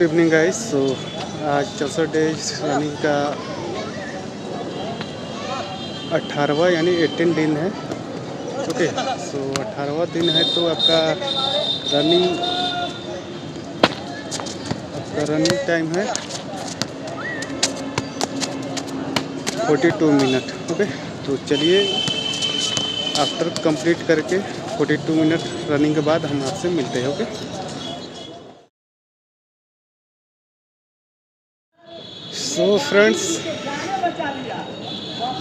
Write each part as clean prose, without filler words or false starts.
Evening guys. आज 64 days running का 18वां यानी 18 दिन है। ओके, 18वां दिन है तो आपका रनिंग टाइम है 42 मिनट। ओके, तो चलिए आफ्टर कंप्लीट करके 42 मिनट रनिंग के बाद हम आपसे मिलते हैं। ओके, सो फ्रेंड्स,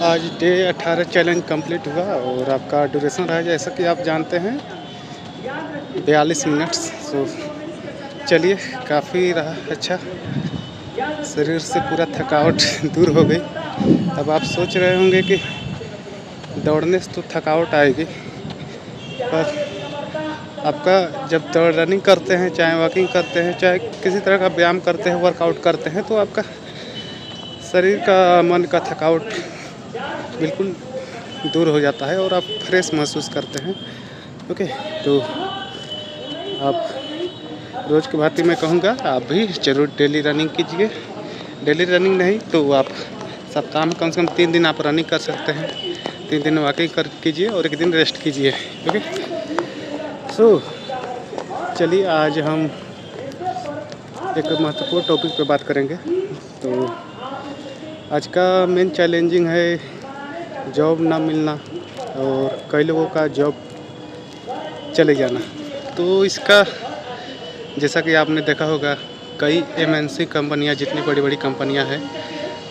आज डे 18 चैलेंज कंप्लीट हुआ और आपका ड्यूरेशन रहा जैसा कि आप जानते हैं 42 मिनट्स। सो चलिए, काफ़ी रहा अच्छा, शरीर से पूरा थकावट दूर हो गई। अब आप सोच रहे होंगे कि दौड़ने से तो थकावट आएगी, पर आपका जब दौड़ रनिंग करते हैं, चाहे वॉकिंग करते हैं, चाहे किसी तरह का व्यायाम करते हैं, वर्कआउट करते हैं, तो आपका शरीर का मन का थकावट बिल्कुल दूर हो जाता है और आप फ्रेश महसूस करते हैं। ओके, तो आप रोज़ की भांति मैं कहूँगा आप भी ज़रूर डेली रनिंग कीजिए। डेली रनिंग नहीं तो आप सप्ताह में कम से कम 3 दिन आप रनिंग कर सकते हैं। 3 दिन वॉकिंग कर कीजिए और 1 दिन रेस्ट कीजिए। ओके, सो चलिए आज हम एक महत्वपूर्ण टॉपिक पे बात करेंगे। तो आज का मेन चैलेंजिंग है जॉब ना मिलना और कई लोगों का जॉब चले जाना। तो इसका जैसा कि आपने देखा होगा, कई MNC कंपनियां, जितनी बड़ी बड़ी कंपनियां हैं,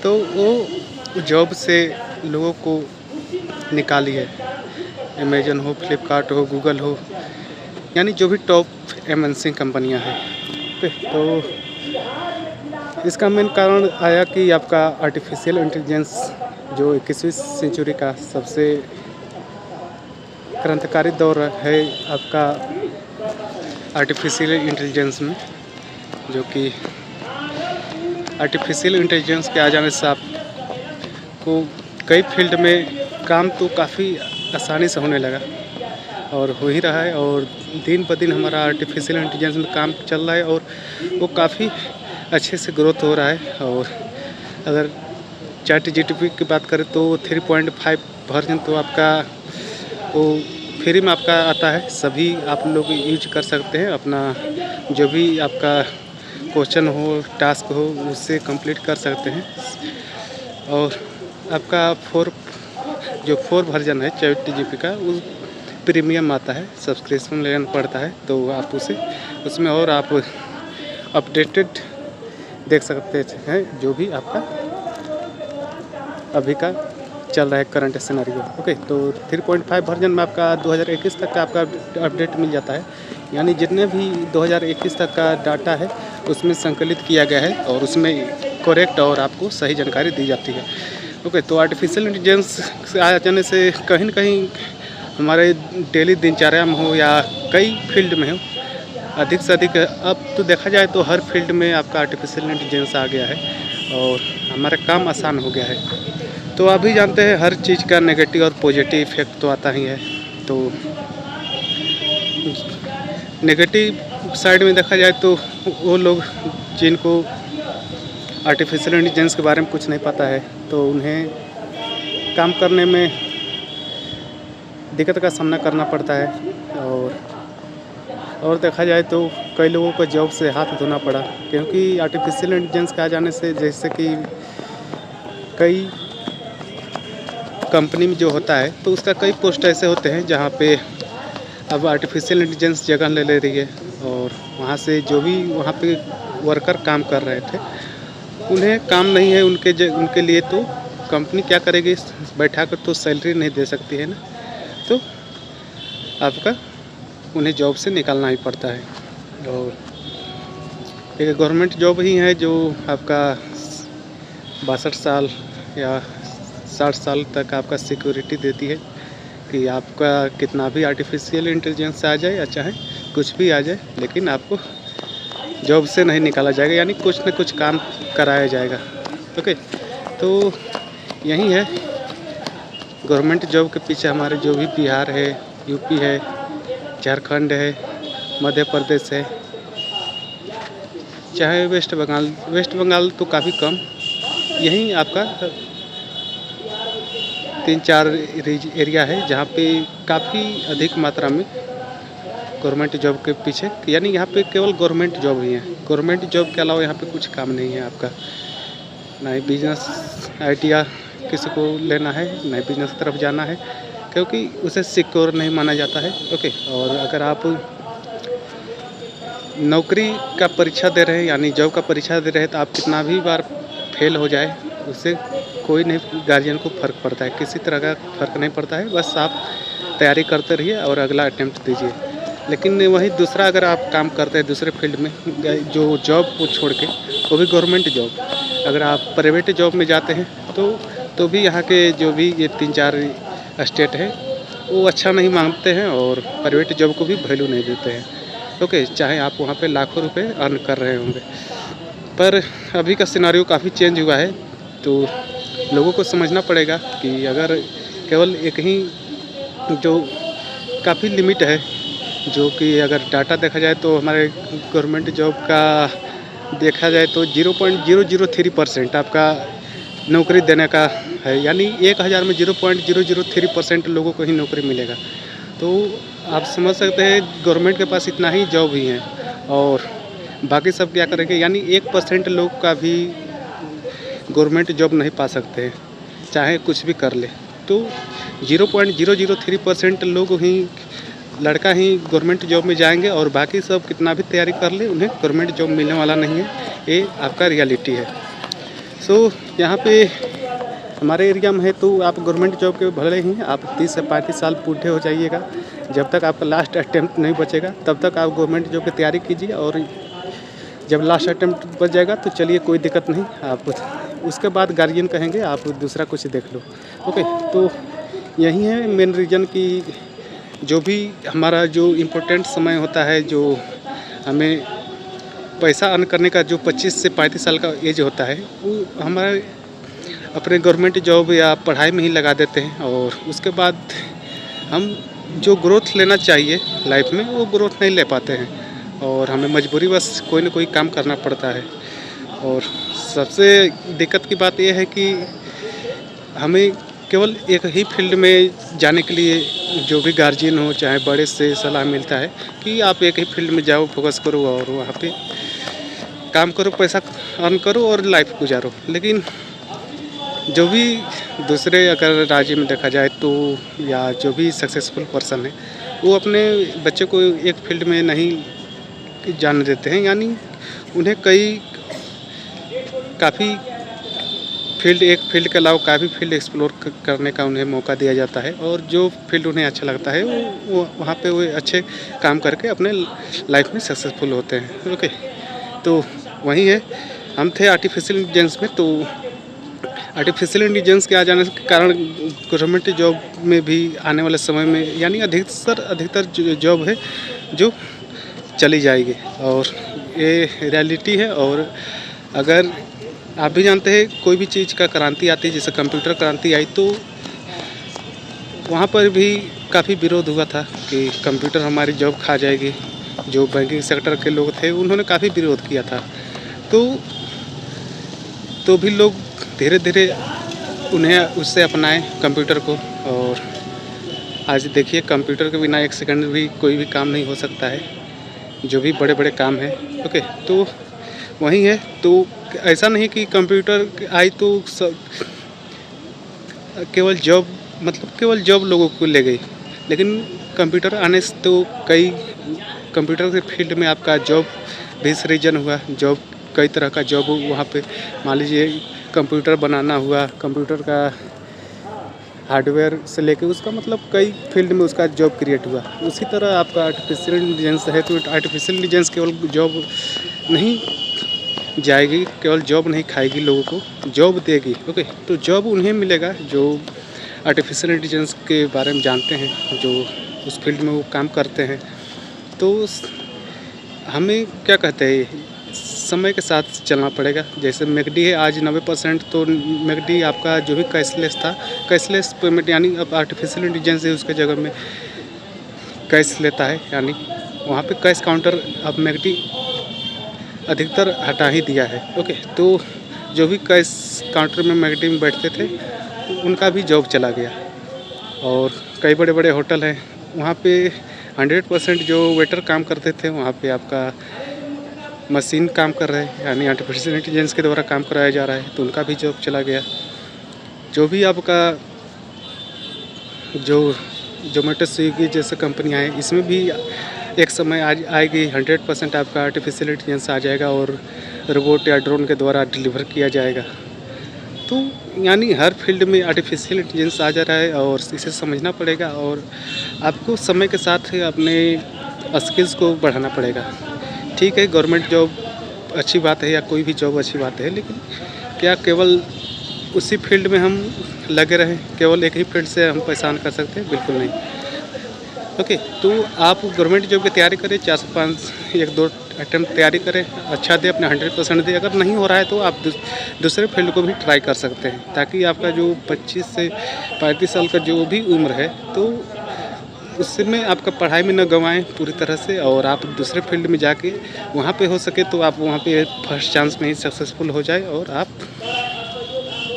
तो वो जॉब से लोगों को निकाली है। अमेजन हो, फ्लिपकार्ट हो, गूगल हो, यानी जो भी टॉप MNC कंपनियां हैं। तो इसका मेन कारण आया कि आपका आर्टिफिशियल इंटेलिजेंस जो 21वीं सेंचुरी का सबसे क्रांतिकारी दौर है आपका आर्टिफिशियल इंटेलिजेंस में, जो कि आर्टिफिशियल इंटेलिजेंस के आ जाने से आपको कई फील्ड में काम तो काफ़ी आसानी से होने लगा और हो ही रहा है। और दिन ब दिन हमारा आर्टिफिशियल इंटेलिजेंस में काम चल रहा है और वो काफ़ी अच्छे से ग्रोथ हो रहा है। और अगर ChatGPT की बात करें तो 3.5 वर्जन तो आपका वो फ्री में आपका आता है, सभी आप लोग यूज कर सकते हैं। अपना जो भी आपका क्वेश्चन हो, टास्क हो, उससे कंप्लीट कर सकते हैं। और आपका 4 वर्जन है ChatGPT का, वो प्रीमियम आता है, सब्सक्रिप्शन लेना पड़ता है, तो आप उसमें और आप अपडेटेड देख सकते हैं जो भी आपका अभी का चल रहा है करंट सिनेरियो। ओके, तो 3.5 वर्जन में आपका 2021 तक का आपका अपडेट मिल जाता है, यानी जितने भी 2021 तक का डाटा है उसमें संकलित किया गया है और उसमें करेक्ट और आपको सही जानकारी दी जाती है। ओके, तो आर्टिफिशियल इंटेलिजेंस आ जाने से कहीं न कहीं हमारे डेली दिनचर्या में हो या कई फील्ड में हो, अधिक से अधिक अब तो देखा जाए तो हर फील्ड में आपका आर्टिफिशियल इंटेलिजेंस आ गया है और हमारा काम आसान हो गया है। तो आप भी जानते हैं हर चीज़ का नेगेटिव और पॉजिटिव इफेक्ट तो आता ही है। तो नेगेटिव साइड में देखा जाए तो वो लोग जिनको आर्टिफिशियल इंटेलिजेंस के बारे में कुछ नहीं पता है, तो उन्हें काम करने में दिक्कत का सामना करना पड़ता है। और देखा जाए तो कई लोगों को जॉब से हाथ धोना पड़ा, क्योंकि आर्टिफिशियल इंटेलिजेंस के आ जाने से, जैसे कि कई कंपनी में जो होता है तो उसका कई पोस्ट ऐसे होते हैं जहाँ पे अब आर्टिफिशियल इंटेलिजेंस जगह ले रही है और वहाँ से जो भी वहाँ पे वर्कर काम कर रहे थे उन्हें काम नहीं है उनके लिए, तो कंपनी क्या करेगी, बैठा कर तो सैलरी नहीं दे सकती है ना, तो आपका उन्हें जॉब से निकालना ही पड़ता है। और एक गवर्नमेंट जॉब ही है जो आपका 62 साल या 60 साल तक आपका सिक्योरिटी देती है कि आपका कितना भी आर्टिफिशियल इंटेलिजेंस आ जाए या चाहे कुछ भी आ जाए, लेकिन आपको जॉब से नहीं निकाला जाएगा, यानी कुछ न कुछ काम कराया जाएगा। ओके, तो यही है गवर्नमेंट जॉब के पीछे हमारे जो भी बिहार है, यूपी है, झारखंड है, मध्य प्रदेश है, चाहे वेस्ट बंगाल तो काफ़ी कम, यहीं आपका 3-4 एरिया है जहाँ पे काफ़ी अधिक मात्रा में गवर्नमेंट जॉब के पीछे, यानी यहाँ पे केवल गवर्नमेंट जॉब ही है। गवर्नमेंट जॉब के अलावा यहाँ पे कुछ काम नहीं है आपका, ना ही बिजनेस आइडिया किसी को लेना है, ना ही बिजनेस की तरफ जाना है, क्योंकि उसे सिक्योर नहीं माना जाता है। ओके, और अगर आप नौकरी का परीक्षा दे रहे हैं, यानी जॉब का परीक्षा दे रहे हैं, तो आप कितना भी बार फेल हो जाए उससे कोई नहीं, गार्जियन को फ़र्क पड़ता है, किसी तरह का फ़र्क नहीं पड़ता है। बस आप तैयारी करते रहिए और अगला अटेम्प्ट दीजिए। लेकिन वहीं दूसरा अगर आप काम करते हैं दूसरे फील्ड में, जो जॉब को छोड़ के, वो भी गवर्नमेंट जॉब, अगर आप प्राइवेट जॉब में जाते हैं तो भी यहाँ के जो भी ये 3-4 स्टेट है वो अच्छा नहीं मानते हैं और प्राइवेट जॉब को भी वैल्यू नहीं देते हैं। ओके, चाहे आप वहाँ पे लाखों रुपए अर्न कर रहे होंगे। पर अभी का सिनेरियो काफ़ी चेंज हुआ है, तो लोगों को समझना पड़ेगा कि अगर केवल एक ही जो काफ़ी लिमिट है, जो कि अगर डाटा देखा जाए तो हमारे गवर्नमेंट जॉब का देखा जाए तो 0.003% आपका नौकरी देने का है, यानी 1000 में 0.003% लोगों को ही नौकरी मिलेगा। तो आप समझ सकते हैं गवर्नमेंट के पास इतना ही जॉब ही है और बाकी सब क्या करेंगे, यानी 1% लोग का भी गवर्नमेंट जॉब नहीं पा सकते हैं, चाहे कुछ भी कर ले। तो 0.003% लोग ही, लड़का ही गवर्नमेंट जॉब में जाएंगे और बाकी सब कितना भी तैयारी कर ले उन्हें गवर्नमेंट जॉब मिलने वाला नहीं है। ये आपका रियलिटी है। यहाँ पे हमारे एरिया में है तो आप गवर्नमेंट जॉब के भले ही आप 30 से 35 साल बूढ़े हो जाइएगा, जब तक आपका लास्ट अटेम्प्ट नहीं बचेगा तब तक आप गवर्नमेंट जॉब की तैयारी कीजिए, और जब लास्ट अटेम्प्ट बच जाएगा तो चलिए कोई दिक्कत नहीं, आप उसके बाद गार्जियन कहेंगे आप दूसरा कुछ देख लो। ओके, तो यही है मेन रीज़न कि जो भी हमारा जो इम्पोर्टेंट समय होता है, जो हमें पैसा अर्न करने का जो 25 से 35 साल का एज होता है, वो हमारे अपने गवर्नमेंट जॉब या पढ़ाई में ही लगा देते हैं, और उसके बाद हम जो ग्रोथ लेना चाहिए लाइफ में वो ग्रोथ नहीं ले पाते हैं, और हमें मजबूरी बस कोई ना कोई काम करना पड़ता है। और सबसे दिक्कत की बात यह है कि हमें केवल एक ही फील्ड में जाने के लिए जो भी गार्जियन हो चाहे बड़े से सलाह मिलता है कि आप एक ही फील्ड में जाओ, फोकस करो और वहाँ पे काम करो, पैसा अर्न करो और लाइफ गुजारो। लेकिन जो भी दूसरे अगर राज्य में देखा जाए तो, या जो भी सक्सेसफुल पर्सन है वो अपने बच्चे को एक फील्ड में नहीं जाने देते हैं, यानी उन्हें काफ़ी एक फील्ड के अलावा काफ़ी फील्ड एक्सप्लोर करने का उन्हें मौका दिया जाता है, और जो फील्ड उन्हें अच्छा लगता है वो वहाँ पे वो अच्छे काम करके अपने लाइफ में सक्सेसफुल होते हैं। ओके, तो वही है, हम थे आर्टिफिशियल इंटेलिजेंस में, तो आर्टिफिशियल इंटेलिजेंस के आ जाने के कारण गवर्नमेंट जॉब में भी आने वाले समय में, यानी अधिकतर जॉब है जो चली जाएगी, और ये रियलिटी है। और अगर आप भी जानते हैं कोई भी चीज़ का क्रांति आती है, जैसे कंप्यूटर क्रांति आई, तो वहाँ पर भी काफ़ी विरोध हुआ था कि कंप्यूटर हमारी जॉब खा जाएगी। जो बैंकिंग सेक्टर के लोग थे उन्होंने काफ़ी विरोध किया था, तो भी लोग धीरे धीरे उन्हें उससे अपनाए कंप्यूटर को, और आज देखिए कंप्यूटर के बिना एक सेकंड भी कोई भी काम नहीं हो सकता है, जो भी बड़े बड़े काम हैं। ओके, तो वही है। तो ऐसा नहीं कि कंप्यूटर आई तो केवल जॉब लोगों को ले गई, लेकिन कंप्यूटर आने से तो कई कंप्यूटर के फील्ड में आपका जॉब भी सृजन हुआ। जॉब कई तरह का जॉब वहाँ पे, मान लीजिए कंप्यूटर बनाना हुआ, कंप्यूटर का हार्डवेयर से लेके उसका कई फील्ड में उसका जॉब क्रिएट हुआ। उसी तरह आपका आर्टिफिशियल इंटेलिजेंस है, तो आर्टिफिशियल इंटेलिजेंस केवल जॉब नहीं जाएगी, केवल जॉब नहीं खाएगी, लोगों को जॉब देगी। ओके, तो जॉब उन्हें मिलेगा जो आर्टिफिशियल इंटेलिजेंस के बारे में जानते हैं, जो उस फील्ड में वो काम करते हैं। तो हमें क्या कहते हैं, समय के साथ चलना पड़ेगा। जैसे मैकडी है आज 90%, तो मैकडी आपका जो भी कैशलेस था, कैशलेस पेमेंट, यानी अब आर्टिफिशियल इंटेलिजेंस है उसके जगह में कैश लेता है, यानी वहाँ पे कैश काउंटर अब मैकडी अधिकतर हटा ही दिया है। ओके, तो जो भी कैश काउंटर में मैगडी में बैठते थे उनका भी जॉब चला गया। और कई बड़े बड़े होटल हैं, वहाँ पे 100% जो वेटर काम करते थे वहाँ पे आपका मशीन काम कर रहे हैं, यानी आर्टिफिशियल इंटेलिजेंस के द्वारा काम कराया जा रहा है, तो उनका भी जॉब चला गया। जो भी आपका जो जोमेटो स्विगी जैसे कंपनियाँ हैं, इसमें भी एक समय आज आएगी 100% आपका आर्टिफिशियल इंटेलिजेंस आ जाएगा और रोबोट या ड्रोन के द्वारा डिलीवर किया जाएगा। तो यानी हर फील्ड में आर्टिफिशियल इंटेलिजेंस आ जा रहा है और इसे समझना पड़ेगा और आपको समय के साथ अपने स्किल्स को बढ़ाना पड़ेगा। ठीक है, गवर्नमेंट जॉब अच्छी बात है या कोई भी जॉब अच्छी बात है, लेकिन क्या केवल उसी फील्ड में हम लगे रहें, केवल एक ही फील्ड से हम पैसा अर्न कर सकते हैं? बिल्कुल नहीं। ओके, तो आप गवर्नमेंट जॉब की तैयारी करें, 4 से 5 1-2 अटेम्प्ट तैयारी करें, अच्छा दे, अपना 100% दें। अगर नहीं हो रहा है तो आप दूसरे फील्ड को भी ट्राई कर सकते हैं, ताकि आपका जो 25 से 35 साल का जो भी उम्र है, तो उसमें आपका पढ़ाई में न गंवाएं पूरी तरह से, और आप दूसरे फील्ड में जाके वहाँ पे हो सके तो आप वहाँ पे फर्स्ट चांस में ही सक्सेसफुल हो जाए और आप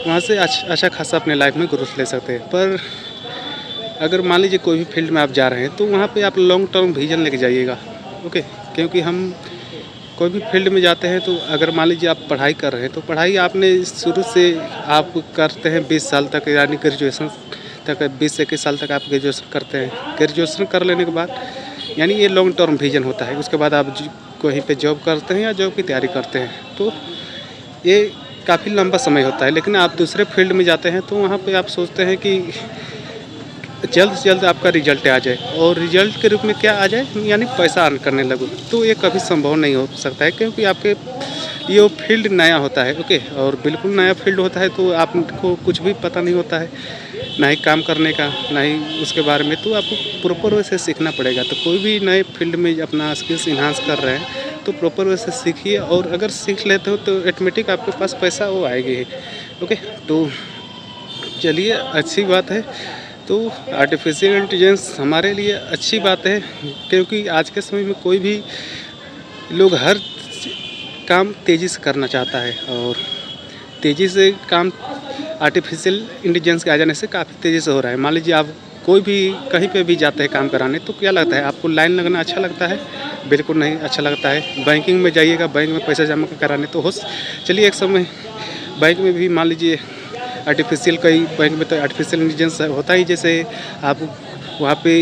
वहाँ से अच्छा खासा अपने लाइफ में ग्रोथ ले सकते हैं। पर अगर मान लीजिए कोई भी फील्ड में आप जा रहे हैं तो वहाँ पे आप लॉन्ग टर्म विजन लेके जाइएगा। ओके, क्योंकि हम कोई भी फील्ड में जाते हैं तो अगर मान लीजिए आप पढ़ाई कर रहे हैं तो पढ़ाई आपने शुरू से आप करते हैं 20 साल तक, यानी ग्रेजुएशन तक, 20 से 21 साल तक आप ग्रेजुएशन करते हैं। ग्रेजुएशन कर लेने के बाद यानी ये लॉन्ग टर्म विजन होता है। उसके बाद आप कहीं पे जॉब करते हैं या जॉब की तैयारी करते हैं, तो ये काफ़ी लंबा समय होता है। लेकिन आप दूसरे फील्ड में जाते हैं तो वहाँ पे आप सोचते हैं कि जल्द से जल्द आपका रिजल्ट आ जाए, और रिजल्ट के रूप में क्या आ जाए, यानी पैसा अर्न करने लगो। तो ये कभी संभव नहीं हो सकता है, क्योंकि आपके ये फील्ड नया होता है। ओके, और बिल्कुल नया फील्ड होता है तो आपको कुछ भी पता नहीं होता है, ना ही काम करने का, ना ही उसके बारे में, तो आपको प्रॉपर वे से सीखना पड़ेगा। तो कोई भी नए फील्ड में अपना स्किल्स इन्हांस कर रहे हैं तो प्रॉपर वे से सीखिए, और अगर सीख लेते हो तो ऑटोमेटिक आपके पास पैसा वो आएगी ही। ओके, तो चलिए, अच्छी बात है। तो आर्टिफिशियल इंटेलिजेंस हमारे लिए अच्छी बात है, क्योंकि आज के समय में कोई भी लोग हर काम तेज़ी से करना चाहता है, और तेज़ी से काम आर्टिफिशियल इंटेलिजेंस के आ जाने से काफ़ी तेज़ी से हो रहा है। मान लीजिए आप कोई भी कहीं पे भी जाते हैं काम कराने, तो क्या लगता है आपको? लाइन लगना अच्छा लगता है? बिल्कुल नहीं अच्छा लगता है। बैंकिंग में जाइएगा, बैंक में पैसा जमा कराने, तो चलिए एक समय बैंक में भी मान लीजिए आर्टिफिशियल, कई बैंक में तो आर्टिफिशियल इंटेलिजेंस होता ही, जैसे आप वहाँ पे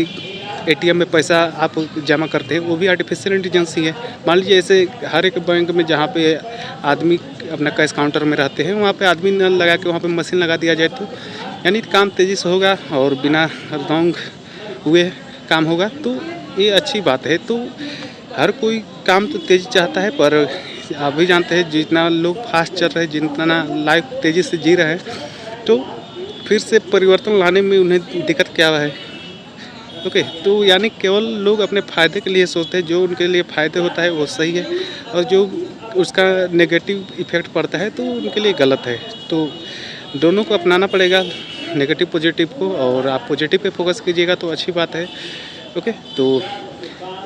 एटीएम में पैसा आप जमा करते हैं, वो भी आर्टिफिशियल इंटेलिजेंस ही है। मान लीजिए ऐसे हर एक बैंक में जहाँ पे आदमी अपना कैश काउंटर में रहते हैं, वहाँ पे आदमी न लगा के वहाँ पे मशीन लगा दिया जाए, तो यानी काम तेज़ी से होगा और बिना रॉन्ग हुए काम होगा। तो ये अच्छी बात है। तो हर कोई काम तो तेज़ी चाहता है, पर आप भी जानते हैं जितना लोग फास्ट चल रहे हैं, जितना लाइफ तेज़ी से जी रहे हैं, तो फिर से परिवर्तन लाने में उन्हें दिक्कत क्या है? ओके, तो यानी केवल लोग अपने फ़ायदे के लिए सोचते हैं, जो उनके लिए फ़ायदे होता है वो सही है, और जो उसका नेगेटिव इफ़ेक्ट पड़ता है तो उनके लिए गलत है। तो दोनों को अपनाना पड़ेगा, नेगेटिव पॉजिटिव को, और आप पॉजिटिव पे फोकस कीजिएगा तो अच्छी बात है। ओके, तो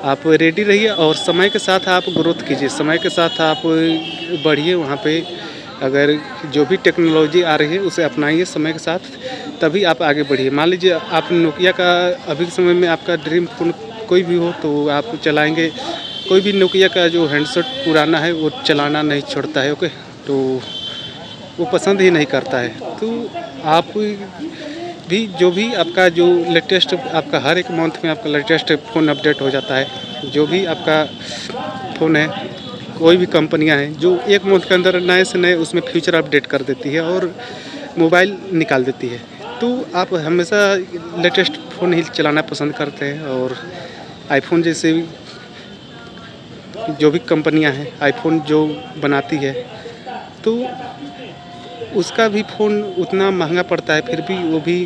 आप रेडी रहिए और समय के साथ आप ग्रोथ कीजिए, समय के साथ आप बढ़िए। वहाँ पे अगर जो भी टेक्नोलॉजी आ रही है उसे अपनाइए समय के साथ, तभी आप आगे बढ़िए। मान लीजिए आप नोकिया का अभी के समय में आपका ड्रीम फ़ोन कोई भी हो तो आप चलाएँगे। कोई भी नोकिया का जो हैंडसेट पुराना है वो चलाना नहीं छोड़ता है। ओके, तो वो पसंद ही नहीं करता है। तो आप भी जो भी आपका जो लेटेस्ट, आपका हर एक मंथ में आपका लेटेस्ट फ़ोन अपडेट हो जाता है। जो भी आपका फ़ोन है, कोई भी कंपनियां हैं जो एक मंथ के अंदर नए से नए उसमें फीचर अपडेट कर देती है और मोबाइल निकाल देती है। तो आप हमेशा लेटेस्ट फ़ोन ही चलाना पसंद करते हैं, और आईफोन जैसे जो भी कंपनियां हैं, आईफोन जो बनाती है, तो उसका भी फ़ोन उतना महंगा पड़ता है, फिर भी वो भी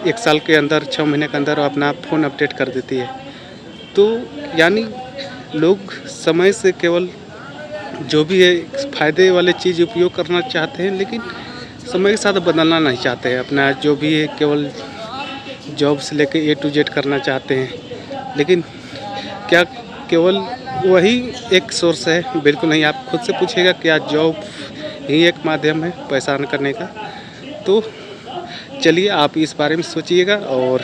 एक साल के अंदर, 6 महीने के अंदर अपना फ़ोन अपडेट कर देती है। तो यानी लोग समय से केवल जो भी है फ़ायदे वाले चीज़ उपयोग करना चाहते हैं, लेकिन समय के साथ बदलना नहीं चाहते हैं। अपना जो भी है केवल जॉब से लेके A to Z करना चाहते हैं, लेकिन क्या केवल वही एक सोर्स है, बिल्कुल नहीं। आप खुद से पूछिएगा क्या जॉब ही एक माध्यम है पैसा अर्न करने का। तो चलिए आप इस बारे में सोचिएगा और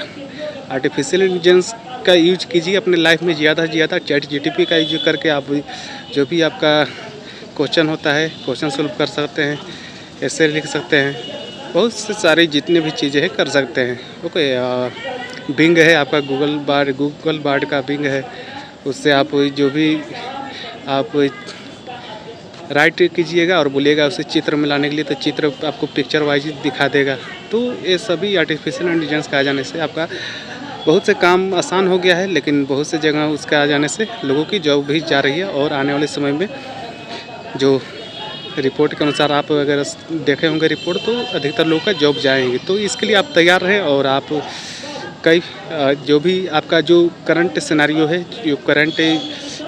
आर्टिफिशियल इंटेलिजेंस का यूज कीजिए अपने लाइफ में ज़्यादा से ज़्यादा। चैट जीटीपी का यूज करके आप जो भी आपका क्वेश्चन होता है क्वेश्चन सोल्व कर सकते हैं, ऐसे लिख सकते हैं, बहुत से सारी जितने भी चीज़ें हैं कर सकते हैं। ओके, बिंग है आपका गूगल बार्ड का बिंग है, उससे आप जो भी आप राइट कीजिएगा और बोलिएगा उसे चित्र में लाने के लिए, तो चित्र आपको पिक्चर वाइज दिखा देगा। तो ये सभी आर्टिफिशियल इंटेलिजेंस का आ जाने से आपका बहुत से काम आसान हो गया है, लेकिन बहुत से जगह उसके आ जाने से लोगों की जॉब भी जा रही है। और आने वाले समय में जो रिपोर्ट के अनुसार आप अगर देखे होंगे रिपोर्ट, तो अधिकतर लोगों का जॉब जाएंगे। तो इसके लिए आप तैयार रहें और आप कई जो भी आपका जो करंट सिनेरियो है, जो करंट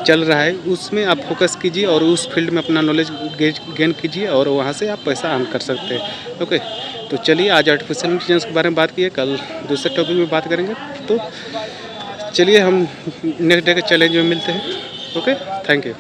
चल रहा है, उसमें आप फोकस कीजिए और उस फील्ड में अपना नॉलेज गेन कीजिए और वहाँ से आप पैसा अर्न कर सकते हैं। ओके, तो चलिए आज आर्टिफिशियल इंटेलिजेंस के बारे में बात की है, कल दूसरे टॉपिक में बात करेंगे। तो चलिए हम नेक्स्ट डे के चैलेंज में मिलते हैं। Okay, thank you.